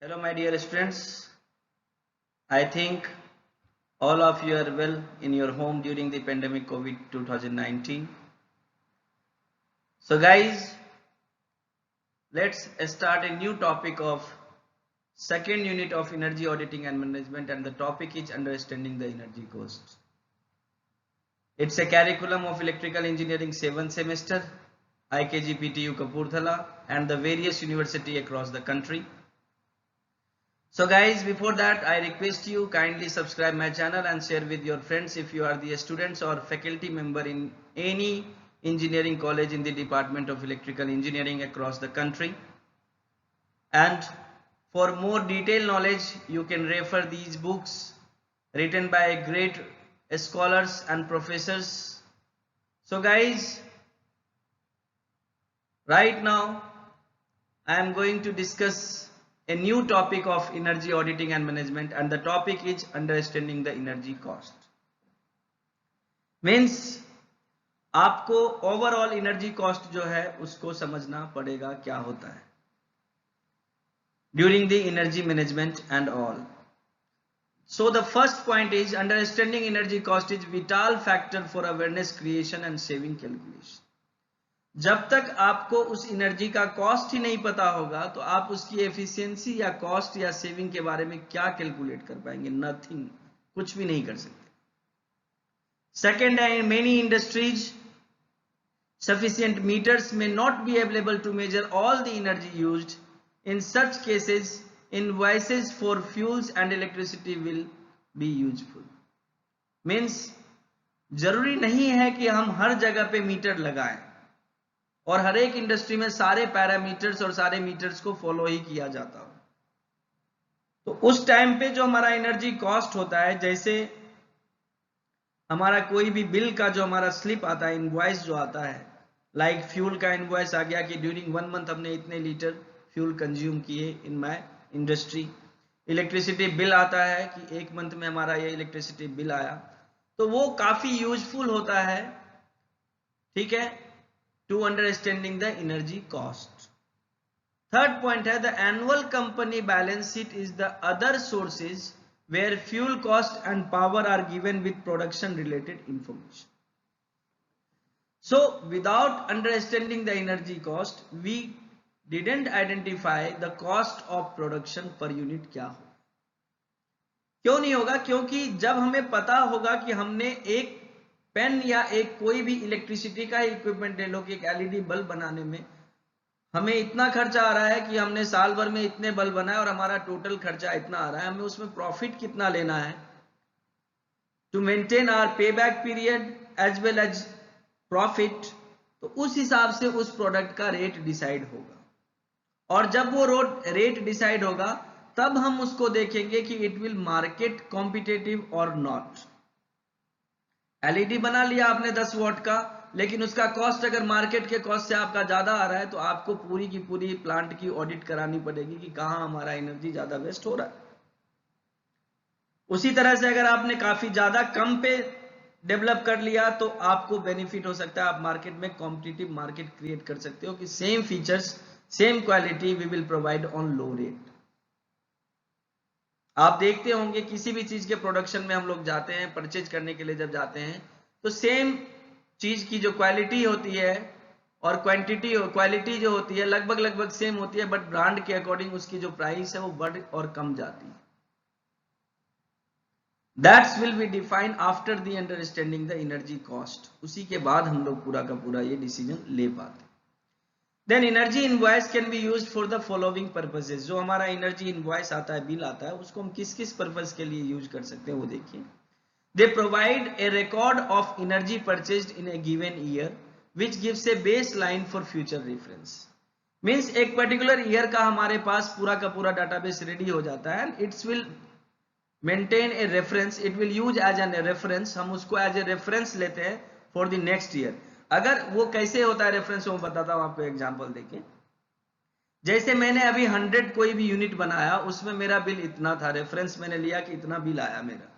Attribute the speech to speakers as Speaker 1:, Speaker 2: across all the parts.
Speaker 1: Hello, my dear students. I think all of you are well in your home during the pandemic COVID 2019. So, guys, let's start a new topic of second unit of energy auditing and management, and the topic is understanding the energy cost. It's a curriculum of electrical engineering 7th semester, IKG PTU Kapurthala, and the various university across the country. So guys, before that I request you kindly subscribe my channel and share with your friends if you are the students or faculty member in any engineering college in the Department of Electrical Engineering across the country. And for more detailed knowledge you can refer these books written by great scholars and professors. So guys, right now I am going to discuss a new topic of energy auditing and management, and the topic is understanding the energy cost. Means आपको overall energy cost जो है उसको समझना पड़ेगा क्या होता है during the energy management and all. So the first point is understanding energy cost is vital factor for awareness creation and saving calculation. जब तक आपको उस एनर्जी का कॉस्ट ही नहीं पता होगा तो आप उसकी एफिशिएंसी या कॉस्ट या सेविंग के बारे में क्या कैलकुलेट कर पाएंगे? नथिंग, कुछ भी नहीं कर सकते. सेकेंड है, many industries sufficient meters may not be available to measure all the energy used. In such cases invoices for fuels and electricity will be useful. Means जरूरी नहीं है कि हम हर जगह पे मीटर लगाएं और हर एक इंडस्ट्री में सारे पैरामीटर्स और सारे मीटर्स को फॉलो ही किया जाता हो. तो उस टाइम पे जो हमारा एनर्जी कॉस्ट होता है, जैसे हमारा कोई भी बिल का जो हमारा स्लिप आता है, इनवॉइस जो आता है, लाइक फ्यूल का इनवॉइस आ गया कि ड्यूरिंग 1 मंथ हमने इतने लीटर फ्यूल कंज्यूम किए in my industry. Electricity bill आता है कि 1 मंथ में हमारा ये इलेक्ट्रिसिटी बिल आया, तो वो काफी यूजफुल होता है, ठीक है, to understanding the energy cost. Third point है, the annual company balance sheet is the other sources where fuel cost and power are given with production related information. So without understanding the energy cost we didn't identify the cost of production per unit क्या हो. क्यों नहीं होगा? क्योंकि जब हमें पता होगा कि हमने एक पेन या एक कोई भी इलेक्ट्रिसिटी का इक्विपमेंट ले लो कि एक एलईडी बल्ब बनाने में हमें इतना खर्चा आ रहा है कि हमने साल भर में इतने बल्ब बनाए और हमारा टोटल खर्चा इतना आ रहा है, हमें उसमें प्रॉफिट कितना लेना है to maintain our pay back period as well as profit, तो उस हिसाब से उस प्रोडक्ट का रेट डिसाइड होगा. और जब वो रेट डिसाइड होगा तब हम उसको देखेंगे कि इट विल मार्केट कॉम्पिटिटिव और नॉट. एलईडी बना लिया आपने 10 वॉट का, लेकिन उसका कॉस्ट अगर मार्केट के कॉस्ट से आपका ज्यादा आ रहा है तो आपको पूरी की पूरी प्लांट की ऑडिट करानी पड़ेगी कि कहां हमारा एनर्जी ज्यादा वेस्ट हो रहा है. उसी तरह से अगर आपने काफी ज्यादा कम पे डेवलप कर लिया तो आपको बेनिफिट हो सकता है, आप मार्केट में कॉम्पिटिटिव मार्केट क्रिएट कर सकते हो कि same features same quality we will provide on low rate. आप देखते होंगे किसी भी चीज के प्रोडक्शन में हम लोग जाते हैं, परचेज करने के लिए जब जाते हैं तो सेम चीज की जो क्वालिटी होती है और क्वालिटी जो होती है लगभग सेम होती है, बट ब्रांड के अकॉर्डिंग उसकी जो प्राइस है वो बढ़ और कम जाती है. That's will be defined after the understanding the energy cost. उसी के बाद हम लोग पूरा का पूरा ये डिसीजन ले पाते. Then energy invoice can be used for the following purposes. जो हमारा एनर्जी इनवॉइस आता है, बिल आता है, उसको हम किस किस पर्पस के लिए यूज कर सकते हैं वो देखिए. They provide a record of energy purchased in A given year which gives A base line for future reference. Means एक पर्टिकुलर ईयर का हमारे पास पूरा का पूरा डाटाबेस रेडी हो जाता है and it's will maintain a reference, it will use as an reference. हम उसको एज ए रेफरेंस लेते हैं फॉर द नेक्स्ट ईयर. अगर वो कैसे होता है रेफरेंस, वो बताता हूं आपको एग्जांपल देखिए. जैसे मैंने अभी 100 कोई भी यूनिट बनाया, उसमें मेरा बिल इतना था, रेफरेंस मैंने लिया कि इतना बिल आया मेरा.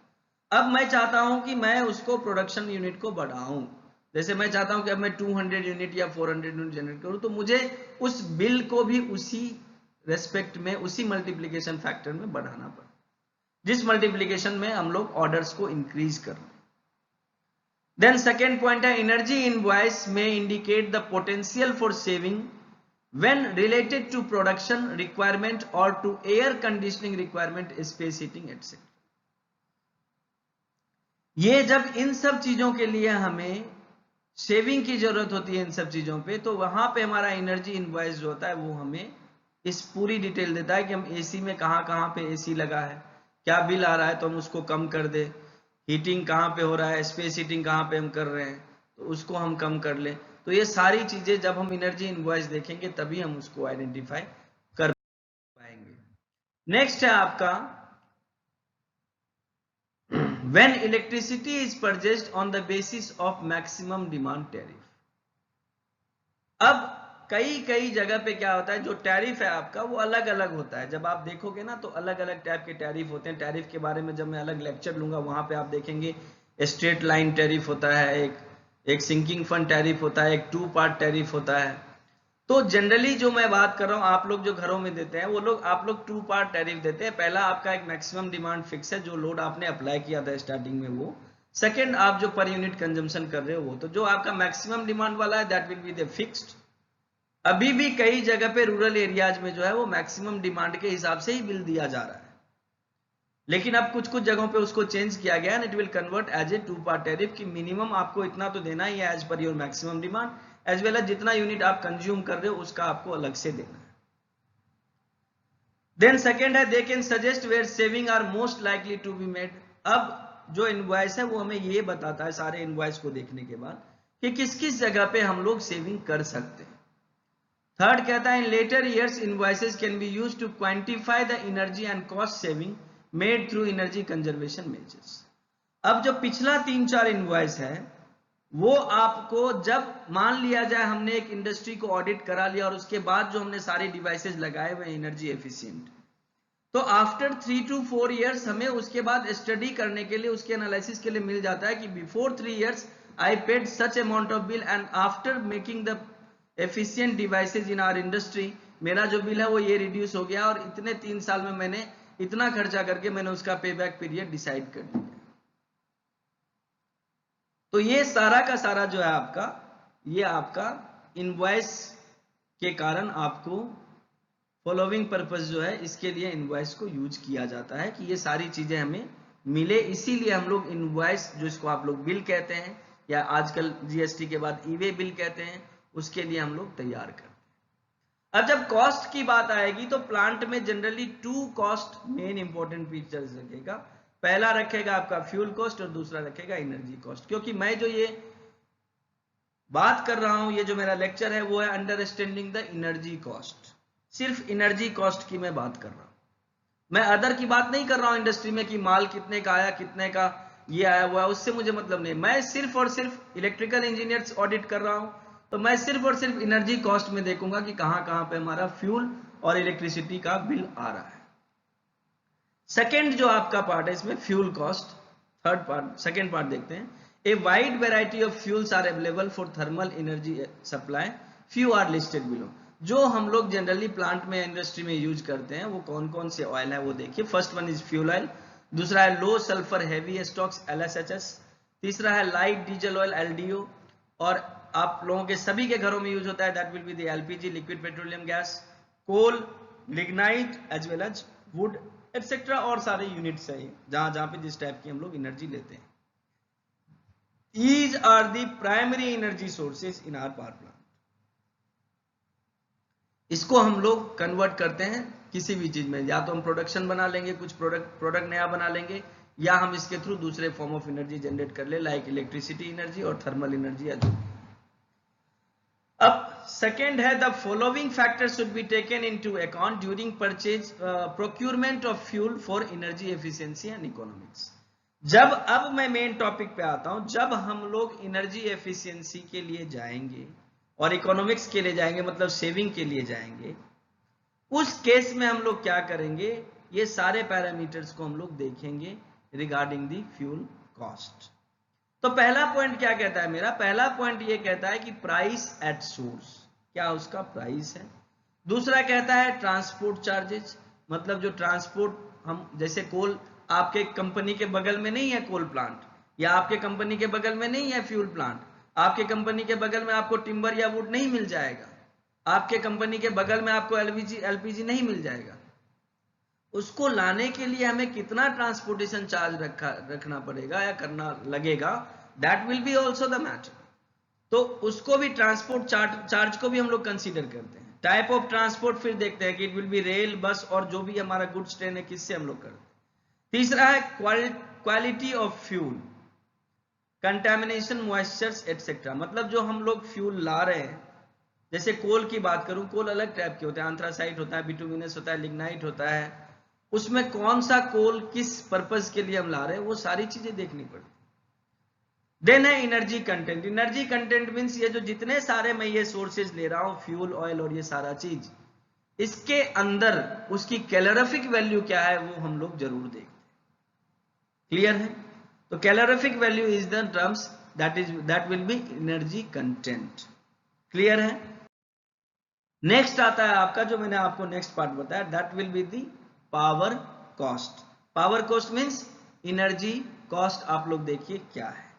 Speaker 1: अब मैं चाहता हूं कि मैं उसको प्रोडक्शन यूनिट को बढ़ाऊं, जैसे मैं चाहता हूं कि अब मैं 200 यूनिट या 400 यूनिट जनरेट करूं, तो मुझे उस बिल को भी उसी रेस्पेक्ट में, उसी मल्टीप्लिकेशन फैक्टर में बढ़ाना पड़े, जिस मल्टीप्लिकेशन में हम लोग ऑर्डर्स को इंक्रीज कर रहे हैं। देन सेकेंड पॉइंट है एनर्जी इनवॉइस में indicate the potential for saving when related to production requirement or to air conditioning requirement, space heating etc. ये जब इन सब चीजों के लिए हमें सेविंग की जरूरत होती है इन सब चीजों पे, तो वहां पे हमारा एनर्जी इनवॉइस जो होता है वो हमें इस पूरी डिटेल देता है कि हम एसी में कहां पे एसी लगा है, क्या बिल आ रहा है तो हम उसको कम कर दे, हीटिंग कहां पे हो रहा है, स्पेस हीटिंग कहां पे हम कर रहे हैं तो उसको हम कम कर ले। तो ये सारी चीजें जब हम एनर्जी इनवॉइस देखेंगे तभी हम उसको आइडेंटिफाई कर पाएंगे। नेक्स्ट है आपका when electricity is purchased on the basis of maximum demand tariff। अब कई जगह पे क्या होता है, जो टैरिफ है आपका वो अलग अलग होता है। जब आप देखोगे ना तो अलग अलग टाइप के टैरिफ होते हैं। टैरिफ के बारे में जब मैं अलग लेक्चर लूंगा वहां पे आप देखेंगे स्ट्रेट लाइन टैरिफ होता है, एक सिंकिंग फंड टैरिफ होता है, एक 2 पार्ट टैरिफ होता है। तो जनरली जो मैं बात कर रहा हूं, आप लोग जो घरों में देते हैं वो लोग आप लोग 2 पार्ट टैरिफ देते हैं। पहला आपका एक मैक्सिमम डिमांड फिक्स है, जो लोड आपने अप्लाई किया था स्टार्टिंग में वो। सेकंड आप जो पर यूनिट कंजम्पशन कर रहे हो वो। तो जो आपका मैक्सिमम डिमांड वाला है that will be the fixed. अभी भी कई जगह पे रूरल एरियाज में जो है वो मैक्सिमम डिमांड के हिसाब से ही बिल दिया जा रहा है, लेकिन अब कुछ जगहों पे उसको चेंज किया गया है। It will convert as a 2 part tariff की मिनिमम आपको इतना तो देना ही है as per your maximum demand, as well as जितना यूनिट आप कंज्यूम कर रहे हो उसका आपको अलग से देना है। देन सेकेंड है they can suggest where saving are most likely to be made. अब जो इनवॉइस है वो हमें ये बताता है सारे इनवॉइस को देखने के बाद कि किस किस जगह पे हम लोग सेविंग कर सकते हैं। थर्ड कहता है in later years invoices can be used to quantify the energy and cost saving made through energy conservation measures. अब जो पिछला 3-4 इनवॉइस है वो आपको, जब मान लिया जाए हमने एक इंडस्ट्री को ऑडिट करा लिया और उसके बाद जो हमने सारे डिवाइसेस लगाए हुए एनर्जी एफिशिएंट, तो आफ्टर 3 to 4 ईयर्स हमें उसके बाद स्टडी करने के लिए, उसके एनालिसिस के लिए मिल जाता है कि before 3 years I paid such amount of bill and after making the efficient devices in our industry मेरा जो बिल है वो ये रिड्यूस हो गया और इतने 3 साल में मैंने इतना खर्चा करके मैंने उसका पे बैक पीरियड डिसाइड कर दिया। तो ये सारा का सारा जो है आपका, ये आपका इनवॉइस के कारण आपको फॉलोइंग पर्पस जो है इसके लिए इनवॉइस को यूज किया जाता है कि ये सारी चीजें हमें मिले। इसीलिए हम लोग इनवॉइस, जो इसको आप लोग बिल कहते हैं या आजकल जीएसटी के बाद ई-वे बिल कहते हैं, उसके लिए हम लोग तैयार करते हैं। अब जब कॉस्ट की बात आएगी तो प्लांट में generally 2 cost main important features रखेगा। पहला रखेगा आपका फ्यूल कॉस्ट और दूसरा रखेगा एनर्जी कॉस्ट। क्योंकि मैं जो ये बात कर रहा हूं, ये जो मेरा लेक्चर है वो है अंडरस्टैंडिंग द एनर्जी कॉस्ट। सिर्फ एनर्जी कॉस्ट की मैं बात कर रहा हूं, मैं अदर की बात नहीं कर रहा हूं इंडस्ट्री में कि माल कितने का आया, कितने का ये आया हुआ है, उससे मुझे मतलब नहीं। मैं सिर्फ और सिर्फ इलेक्ट्रिकल इंजीनियर्स ऑडिट कर रहा हूं, तो मैं सिर्फ और सिर्फ एनर्जी कॉस्ट में देखूंगा कि कहां पे हमारा फ्यूल और इलेक्ट्रिसिटी का बिल आ रहा है। सेकेंड जो आपका पार्ट है इसमें fuel cost. Third part, second part देखते हैं। A wide variety of fuels are available for thermal energy supply, few are listed below. जो हम लोग जनरली प्लांट में, इंडस्ट्री में यूज करते हैं वो कौन कौन से ऑयल है वो देखिए। First one is fuel oil, दूसरा है लो सल्फर हेवी स्टॉक्स LSHS, तीसरा है लाइट डीजल ऑयल LDO, और आप लोगों के सभी के घरों में यूज होता है that will be the LPG liquid petroleum gas, coal, lignite as well as wood etcetera, और सारे यूनिट्स है जहां जहां पे जिस टाइप की हम लोग एनर्जी लेते हैं। These are the primary energy sources in our power plant। इसको हम लोग कन्वर्ट करते हैं किसी भी चीज में, या तो हम प्रोडक्शन बना लेंगे, कुछ प्रोडक्ट नया बना लेंगे, या हम इसके थ्रू दूसरे फॉर्म ऑफ एनर्जी जनरेट कर ले, लाइक इलेक्ट्रिसिटी एनर्जी और थर्मल एनर्जी या जो। अब सेकेंड है the following factors should be taken into account during purchase procurement of fuel for energy efficiency and economics. जब, अब मैं मेन टॉपिक पे आता हूं, जब हम लोग एनर्जी एफिशिएंसी के लिए जाएंगे और इकोनॉमिक्स के लिए जाएंगे, मतलब सेविंग के लिए जाएंगे, उस केस में हम लोग क्या करेंगे, ये सारे पैरामीटर्स को हम लोग देखेंगे रिगार्डिंग दी फ्यूल कॉस्ट। तो पहला पॉइंट क्या कहता है मेरा, पहला पॉइंट ये कहता है कि प्राइस एट सोर्स, क्या उसका प्राइस है। दूसरा कहता है ट्रांसपोर्ट चार्जेज, मतलब जो ट्रांसपोर्ट, हम जैसे कोल, आपके कंपनी के बगल में नहीं है कोल प्लांट, या आपके कंपनी के बगल में नहीं है फ्यूल प्लांट, आपके कंपनी के बगल में आपको टिम्बर या वुड नहीं मिल जाएगा, आपके कंपनी के बगल में आपको एलपीजी नहीं मिल जाएगा। उसको लाने के लिए हमें कितना ट्रांसपोर्टेशन चार्ज रखना पड़ेगा या करना लगेगा, that will B also the matter. तो उसको भी ट्रांसपोर्ट चार्ज को भी हम लोग कंसीडर करते हैं। टाइप ऑफ ट्रांसपोर्ट फिर देखते हैं कि इट विल बी रेल, बस और जो भी हमारा गुड्स ट्रेन है किससे हम लोग करते हैं। तीसरा है quality of fuel, contamination, moistures etcetera, मतलब जो हम लोग फ्यूल ला रहे हैं, जैसे कोल की बात करूं, कोल अलग टाइप के होते हैं, एंथ्रासाइट होता है, बिटुमिनस होता है, लिग्नाइट होता है, उसमें कौन सा कोल किस पर्पज के लिए हम ला रहे हैं वो सारी चीजें देखनी पड़ती। देन है energy content. Energy content means ये जो जितने सारे मैं ये सोर्सेज ले रहा हूं, फ्यूल, ऑयल और ये सारा चीज, इसके अंदर उसकी कैलोरीफिक वैल्यू क्या है वो हम लोग जरूर देखते हैं। क्लियर है? तो calorific value is the terms that will B energy content. Clear है? नेक्स्ट आता है आपका, जो मैंने आपको नेक्स्ट पार्ट बताया, that will be the power cost. Power cost means energy cost. आप लोग देखिए क्या है।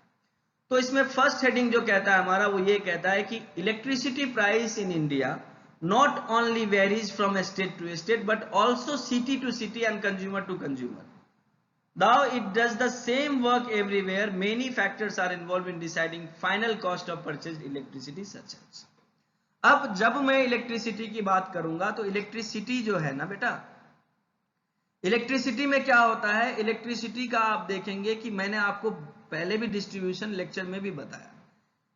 Speaker 1: तो इसमें फर्स्ट हेडिंग जो कहता है हमारा, वो ये कहता है कि electricity price in India not only varies from state to state but also city to city and consumer to consumer. Though it does the same work everywhere, many factors are involved in deciding final cost of purchased electricity such as। अब जब मैं electricity की बात करूंगा तो electricity जो है ना बेटा, इलेक्ट्रिसिटी में क्या होता है, इलेक्ट्रिसिटी का आप देखेंगे कि मैंने आपको पहले भी डिस्ट्रीब्यूशन लेक्चर में भी बताया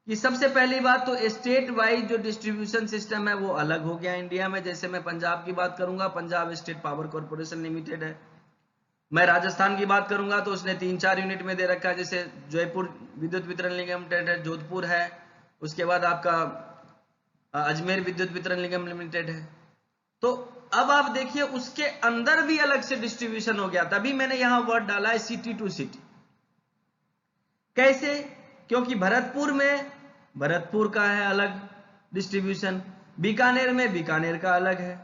Speaker 1: कि सबसे पहली बात तो स्टेट वाइज जो डिस्ट्रीब्यूशन सिस्टम है वो अलग हो गया इंडिया में। जैसे मैं पंजाब की बात करूंगा, Punjab state power corporation limited है। मैं राजस्थान की बात करूंगा तो उसने 3-4 यूनिट में दे रखा है, जैसे जयपुर विद्युत वितरण निगम लिमिटेड है, जोधपुर है, उसके बाद आपका अजमेर विद्युत वितरण निगम लिमिटेड है। तो अब आप देखिए उसके अंदर भी अलग से डिस्ट्रीब्यूशन हो गया, तभी मैंने यहां वर्ड डाला है सिटी टू सिटी। कैसे? क्योंकि भरतपुर में भरतपुर का है अलग डिस्ट्रीब्यूशन, बीकानेर में बीकानेर का अलग है।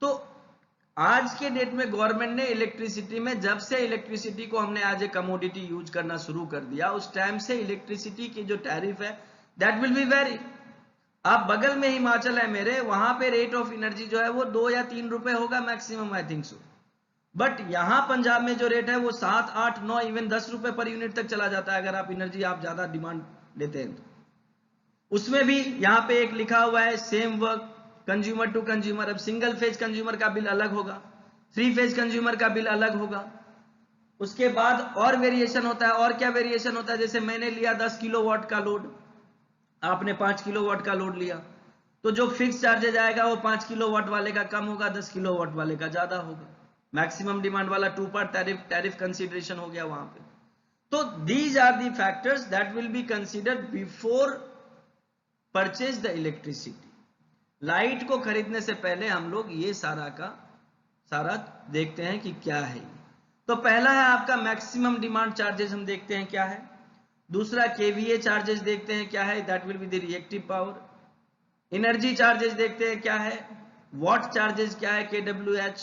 Speaker 1: तो आज के डेट में गवर्नमेंट ने इलेक्ट्रिसिटी में, जब से इलेक्ट्रिसिटी को हमने आज ए कमोडिटी यूज करना शुरू कर दिया, उस टाइम से इलेक्ट्रिसिटी की जो टैरिफ है दैट विल बी वेरी। आप बगल में हिमाचल है मेरे, वहां पे रेट ऑफ एनर्जी जो है वो 2 या 3 रुपए होगा maximum, I think so. But यहां पंजाब में जो रेट है वो 7, 8, 9 इवन 10 रुपए पर यूनिट तक चला जाता है, अगर आप एनर्जी आप ज्यादा डिमांड लेते हैं तो। उसमें भी यहाँ पे एक लिखा हुआ है same work consumer to consumer. अब सिंगल फेज कंज्यूमर का बिल अलग होगा, 3 फेज कंज्यूमर का बिल अलग होगा। उसके बाद और वेरिएशन होता है। और क्या वेरिएशन होता है? जैसे मैंने लिया 10 किलोवाट का लोड, आपने 5 किलोवाट का लोड लिया, तो जो फिक्स चार्जेज आएगा वो 5 किलोवाट वाले का कम होगा, 10 किलोवाट वाले का ज्यादा होगा। मैक्सिमम डिमांड वाला 2 पार्ट टैरिफ कंसीडरेशन हो गया वहां पे। तो these are the factors that will be considered before purchase the electricity. Light को खरीदने से पहले हम लोग ये सारा का सारा देखते हैं कि क्या है। तो पहला है आपका मैक्सिमम डिमांड चार्जेस, हम देखते हैं क्या है। दूसरा केवीए चार्जेस देखते हैं क्या है, that will be the reactive power. Energy charges देखते हैं क्या है, वॉट चार्जेस क्या है, केडब्ल्यूएच।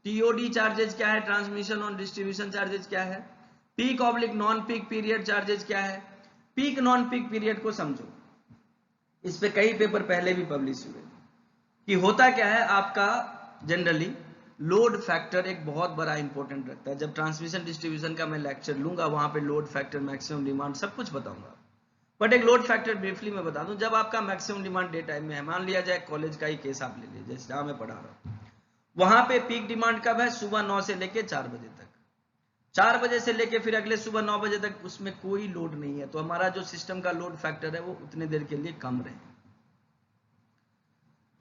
Speaker 1: टीओडी चार्जेस क्या है, ट्रांसमिशन और डिस्ट्रीब्यूशन चार्जेस क्या है। Peak oblique non peak period charges क्या है। पीक नॉन पीक पीरियड को समझो, इस पे कई पेपर पहले भी पब्लिश हुए कि होता क्या है आपका, जनरली लोड फैक्टर एक बहुत बड़ा इंपॉर्टेंट रखता है। जब ट्रांसमिशन डिस्ट्रीब्यूशन का मैं लेक्चर लूंगा वहां पे लोड फैक्टर, मैक्सिमम डिमांड सब कुछ बताऊंगा, बट एक लोड फैक्टर ब्रीफली मैं बता दूं। जब आपका मैक्सिमम डिमांड डे टाइम में है, मान लिया जाए कॉलेज का ही केस आप ले लीजिए जैसे जहां मैं पढ़ा रहा हूं, वहां पे पीक डिमांड कब है? सुबह 9 से लेके 4 बजे तक। 4 बजे से लेके फिर अगले सुबह 9 बजे तक उसमें कोई लोड नहीं है, तो हमारा जो सिस्टम का लोड फैक्टर है वो उतने देर के लिए कम रहे।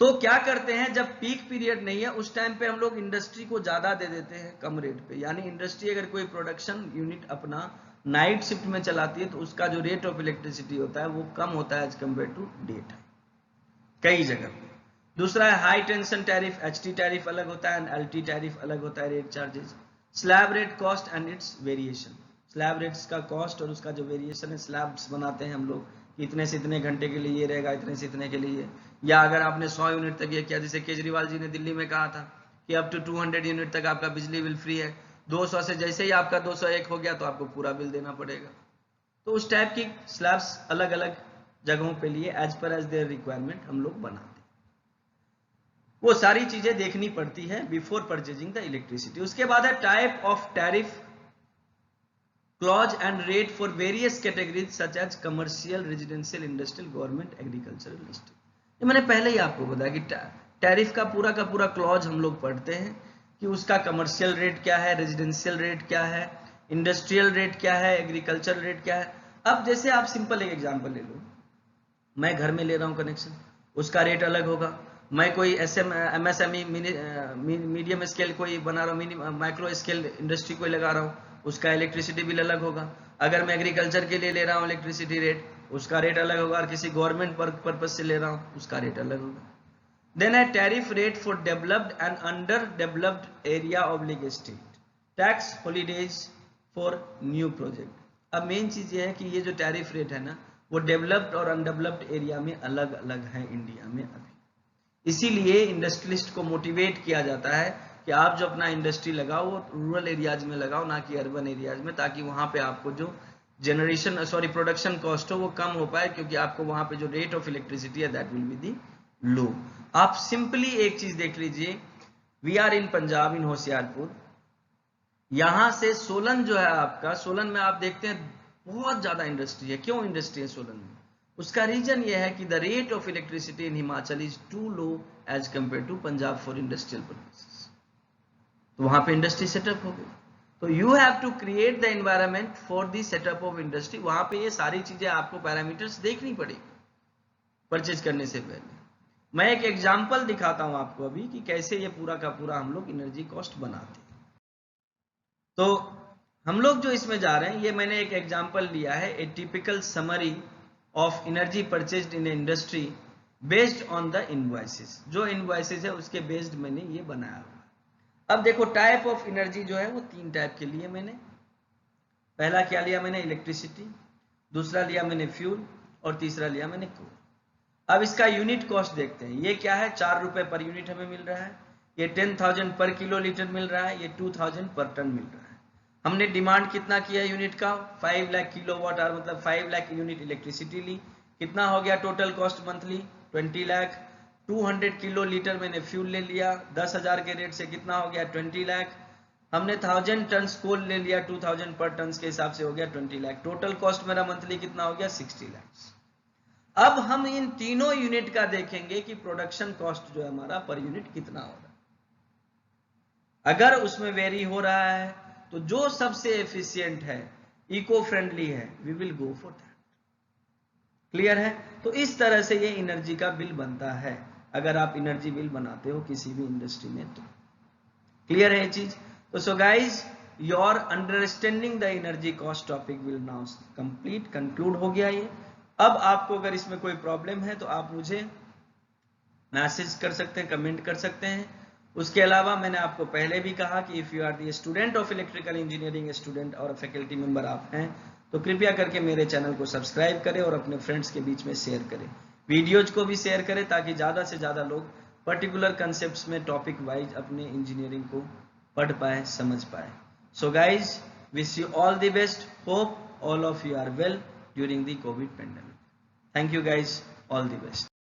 Speaker 1: तो क्या करते हैं, जब पीक पीरियड नहीं है उस टाइम पे हम लोग इंडस्ट्री को ज्यादा दे देते हैं कम रेट पे। यानी इंडस्ट्री अगर कोई प्रोडक्शन यूनिट अपना नाइट शिफ्ट में चलाती है तो उसका जो रेट ऑफ इलेक्ट्रिसिटी होता है वो कम होता है as compare to day time कई जगह पे। दूसरा है high tension tariff, HT tariff अलग होता है एंड एलटी टैरिफ अलग होता है, rate charges. Slab rate cost and its variation, slab rates का कॉस्ट और उसका जो वेरिएशन है, स्लैब्स बनाते हैं हम लोग कि इतने से इतने घंटे के लिए ये रहेगा, इतने से इतने के लिए, या अगर आपने 100 यूनिट तक ये किया, जैसे केजरीवाल जी ने दिल्ली में कहा था कि अप टू 200 यूनिट तक आपका बिजली बिल फ्री है, 200 से जैसे ही आपका 201 हो गया तो आपको पूरा बिल देना पड़ेगा। तो उस टाइप की स्लैब्स अलग अलग जगहों पे लिए as per as their requirement हम लोग बनाते हैं। वो सारी चीजें देखनी पड़ती है बिफोर परचेजिंग द इलेक्ट्रिसिटी। उसके बाद है type of tariff clause and rate for various categories such as commercial, residential, industrial, government, agricultural, industry. ये मैंने पहले ही आपको बताया कि टैरिफ का पूरा क्लॉज हम लोग पढ़ते हैं कि उसका कमर्शियल रेट क्या है, रेजिडेंशियल रेट क्या है, इंडस्ट्रियल रेट क्या है, एग्रीकल्चरल रेट क्या है। अब जैसे आप सिंपल एक एग्जांपल ले लो, मैं घर में ले रहा हूँ कनेक्शन, उसका रेट अलग होगा। मैं कोई एमएसएमई मीडियम स्केल कोई बना रहा हूँ, माइक्रो स्केल इंडस्ट्री कोई लगा रहा हूँ, उसका इलेक्ट्रिसिटी बिल अलग होगा। अगर मैं एग्रीकल्चर के लिए ले रहा हूँ इलेक्ट्रिसिटी रेट, उसका रेट अलग होगा, और किसी गवर्नमेंट पर्पज से ले रहा हूँ उसका रेट अलग होगा। देन है tariff rate for developed and under developed area oblique state, tax holidays for new project. अब मेन चीज ये है कि ये जो टैरिफ रेट है ना, वो डेवलप्ड और अनडेवलप्ड एरिया में अलग अलग है इंडिया में अभी। इसीलिए इंडस्ट्रियलिस्ट को मोटिवेट किया जाता है कि आप जो अपना इंडस्ट्री लगाओ वो रूरल एरियाज में लगाओ, ना कि अर्बन एरियाज में, ताकि वहां पे आपको जो प्रोडक्शन कॉस्ट हो वो कम हो पाए, क्योंकि आपको वहां पे जो रेट ऑफ इलेक्ट्रिसिटी है दैट विल बी दी लो। आप सिंपली एक चीज देख लीजिए, वी आर इन पंजाब, इन होशियारपुर, यहां से सोलन जो है आपका, सोलन में आप देखते हैं बहुत ज्यादा इंडस्ट्री है। क्यों इंडस्ट्री है सोलन में? उसका रीजन यह है कि the rate of electricity in Himachal is too low as compare to Punjab for industrial purposes. तो वहां पे इंडस्ट्री सेटअप हो गई। तो you have to create the environment for the setup of industry. वहां पे ये सारी चीजें आपको पैरामीटर्स देखनी पड़ेगी परचेज करने से पहले। मैं एक एग्जांपल दिखाता हूं आपको अभी कि कैसे ये पूरा का पूरा हम लोग एनर्जी कॉस्ट बनाते हैं। तो हम लोग जो इसमें जा रहे हैं, ये मैंने एक एग्जांपल लिया है, ए typical summary of energy purchased in industry based on the invoices. जो इनवॉइसेस है उसके बेस्ड मैंने ये बनाया हुआ। अब देखो टाइप ऑफ एनर्जी जो है वो 3 टाइप के लिए मैंने, पहला क्या लिया मैंने, इलेक्ट्रिसिटी, दूसरा लिया मैंने फ्यूल, और तीसरा लिया मैंने कोल। अब इसका यूनिट कॉस्ट देखते हैं। ये क्या है, 4 रुपए पर यूनिट हमें मिल रहा है, ये 10,000 पर किलो लीटर मिल रहा है, ये 2,000 पर टन मिल रहा है। हमने डिमांड कितना किया यूनिट का, 5 लाख किलो वाट आवर, मतलब 5 लाख यूनिट इलेक्ट्रिसिटी ली। कितना हो गया total cost monthly, 20 lakh. 200 kilo litre मैंने फ्यूल ले लिया, 10,000 के रेट से कितना हो गया, 20 लाख। हमने 1000 टन कोल ले लिया, 2000 पर टन के हिसाब से हो गया 20 लाख। टोटल कॉस्ट मेरा मंथली कितना हो गया, 60 लाख। अब हम इन तीनों यूनिट का देखेंगे कि प्रोडक्शन कॉस्ट जो है हमारा पर यूनिट कितना हो रहा है। अगर उसमें वेरी हो रहा है तो जो सबसे एफिशिएंट है, इको फ्रेंडली है, we will go for that. Clear है? तो इस तरह से ये एनर्जी का बिल बनता है अगर आप एनर्जी बिल बनाते हो किसी भी इंडस्ट्री में। तो क्लियर है ये चीज? तो so guys, your understanding the energy cost topic will now complete, conclude हो गया ये। अब आपको अगर इसमें कोई प्रॉब्लम है तो आप मुझे मैसेज कर सकते हैं, कमेंट कर सकते हैं। उसके अलावा मैंने आपको पहले भी कहा कि if you are the student of electrical engineering, student और फैकल्टी मेंबर आप हैं, तो कृपया करके मेरे चैनल को सब्सक्राइब करें और अपने फ्रेंड्स के बीच में शेयर करें। वीडियोज को भी शेयर करें ताकि ज़्यादा से ज़्यादा लोग पर्टिकुलर कंसेप्ट में टॉपिक वाइज अपने इंजीनियरिंग को पढ़ पाए, समझ पाए। So guys, wish you all the best, hope all of you are well during the COVID pandemic. Thank you guys, all the best.